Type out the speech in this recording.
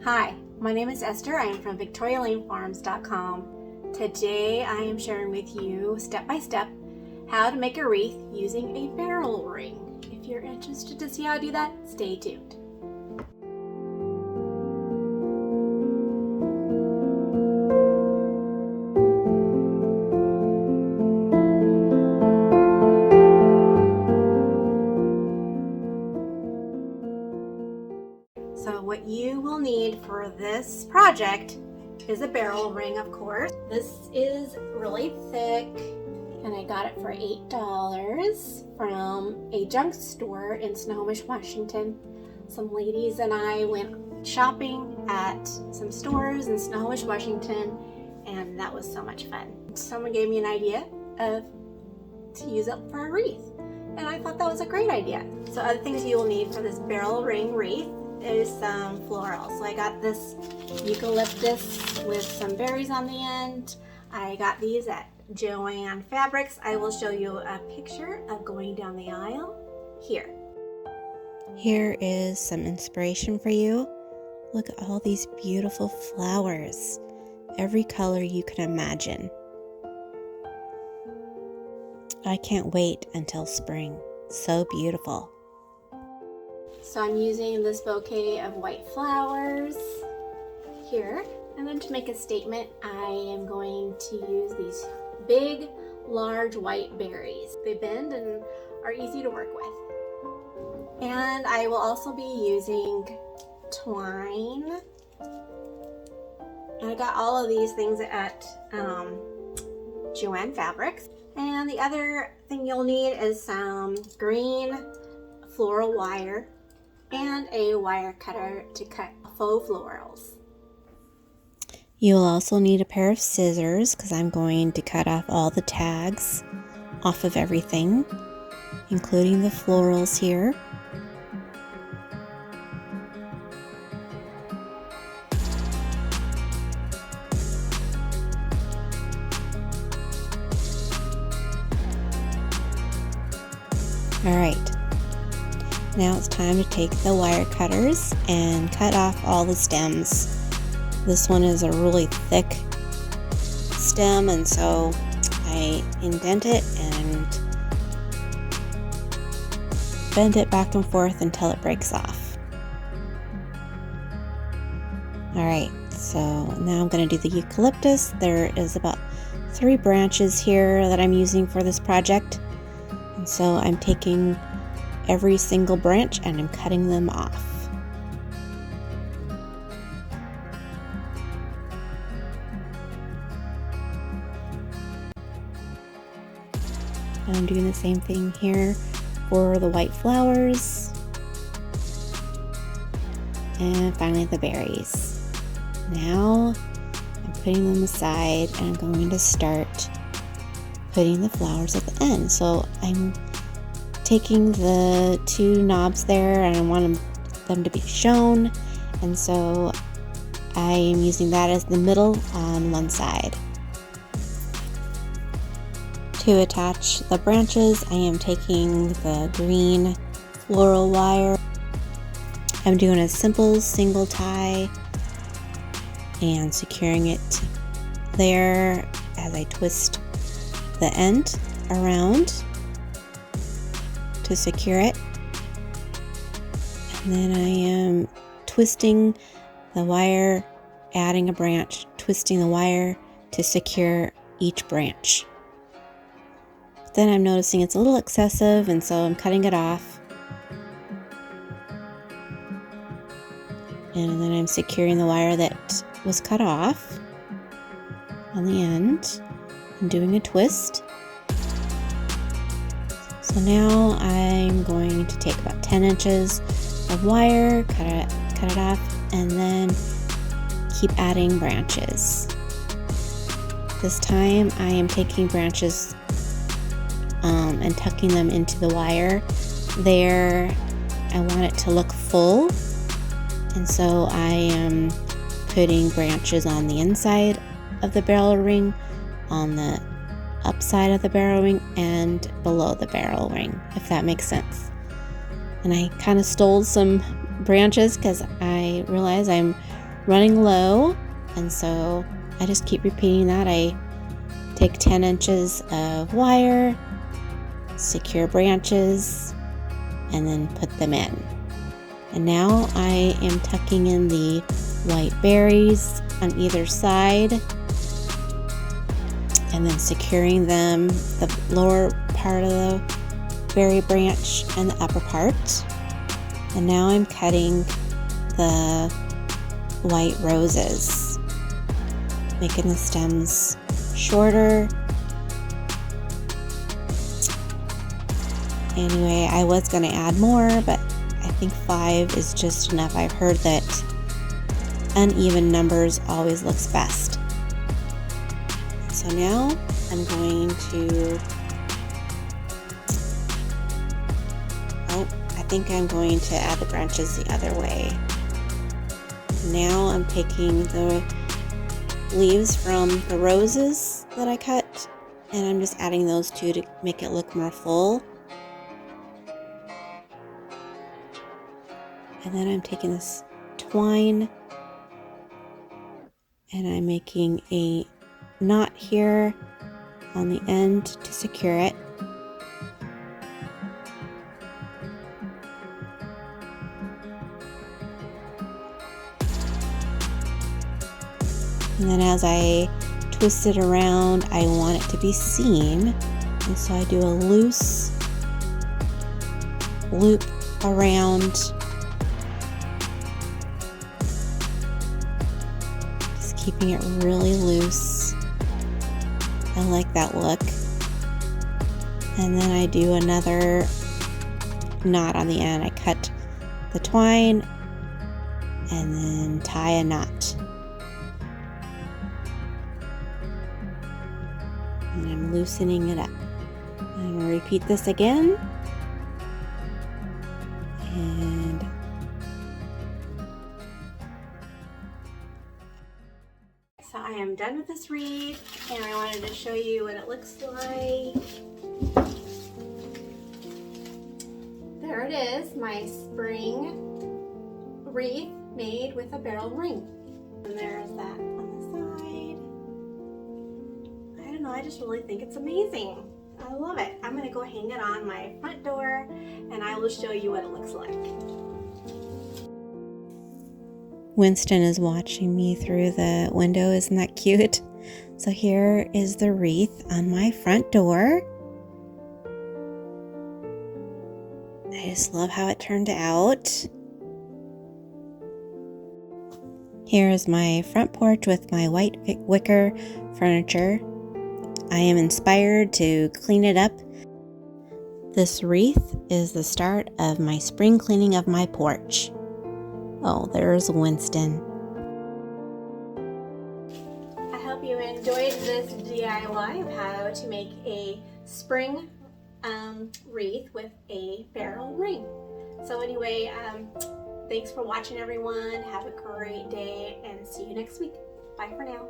Hi, my name is Esther. I am from VictorianLaneFarms.com. Today I am sharing with you step by step how to make a wreath using a barrel ring. If you're interested to see how I do that, stay tuned. So what you will need for this project is a barrel ring, of course. This is really thick and I got it for $8 from a junk store in Snohomish, Washington. Some ladies and I went shopping at some stores in Snohomish, Washington, and that was so much fun. Someone gave me an idea to use it for a wreath, and I thought that was a great idea. So other things you will need for this barrel ring wreath is some floral. So I got this eucalyptus with some berries on the end. I got these at Joann Fabrics. I will show you a picture of going down the aisle here. Here is some inspiration for you. Look at all these beautiful flowers. Every color you can imagine. I can't wait until spring. So beautiful. So I'm using this bouquet of white flowers here. And then to make a statement, I am going to use these big, large white berries. They bend and are easy to work with. And I will also be using twine. And I got all of these things at Joann Fabrics. And the other thing you'll need is some green floral wire and a wire cutter to cut faux florals. You will also need a pair of scissors because I'm going to cut off all the tags off of everything, including the florals here. Alright, now it's time to take the wire cutters and cut off all the stems. This one is a really thick stem, and so I indent it and bend it back and forth until it breaks off. Alright, so now I'm going to do the eucalyptus. There is about 3 branches here that I'm using for this project. And so I'm taking every single branch and I'm cutting them off. And I'm doing the same thing here for the white flowers. And finally the berries. Now I'm putting them aside and I'm going to start putting the flowers at the end. So I'm taking the 2 knobs there and I want them to be shown, and so I am using that as the middle on one side. To attach the branches, I am taking the green floral wire. I'm doing a simple single tie and securing it there as I twist the end around to secure it. And then I am twisting the wire, adding a branch, twisting the wire to secure each branch. Then I'm noticing it's a little excessive, and so I'm cutting it off. And then I'm securing the wire that was cut off on the end. I'm doing a twist. So now I'm going to take about 10 inches of wire, cut it off, and then keep adding branches. This time I am taking branches and tucking them into the wire. There, I want it to look full, and so I am putting branches on the inside of the barrel ring, on the upside of the barrel ring, and below the barrel ring, if that makes sense. And I kind of stole some branches because I realize I'm running low, and so I just keep repeating that. I take 10 inches of wire, secure branches, and then put them in. And now I am tucking in the white berries on either side and then securing them, the lower part of the berry branch and the upper part. And now I'm cutting the white roses, making the stems shorter. Anyway, I was going to add more, but I think 5 is just enough. I've heard that uneven numbers always looks best. So now I'm going to, I think I'm going to add the branches the other way. Now I'm taking the leaves from the roses that I cut, and I'm just adding those two to make it look more full. And then I'm taking this twine and I'm making a knot here on the end to secure it. And then as I twist it around, I want it to be seen. And so I do a loose loop around, just keeping it really loose. I like that look. And then I do another knot on the end. I cut the twine and then tie a knot. And I'm loosening it up. I'm going to repeat this again. And so I am done with this wreath, and I wanted to show you what it looks like. There it is, my spring wreath made with a barrel ring. And there's that on the side. I don't know, I just really think it's amazing. I love it. I'm going to go hang it on my front door, and I will show you what it looks like. Winston is watching me through the window. Isn't that cute? So here is the wreath on my front door. I just love how it turned out. Here is my front porch with my white wicker furniture. I am inspired to clean it up. This wreath is the start of my spring cleaning of my porch. Oh, there's Winston. I hope you enjoyed this DIY of how to make a spring wreath with a barrel ring. So anyway, thanks for watching, everyone. Have a great day and see you next week. Bye for now.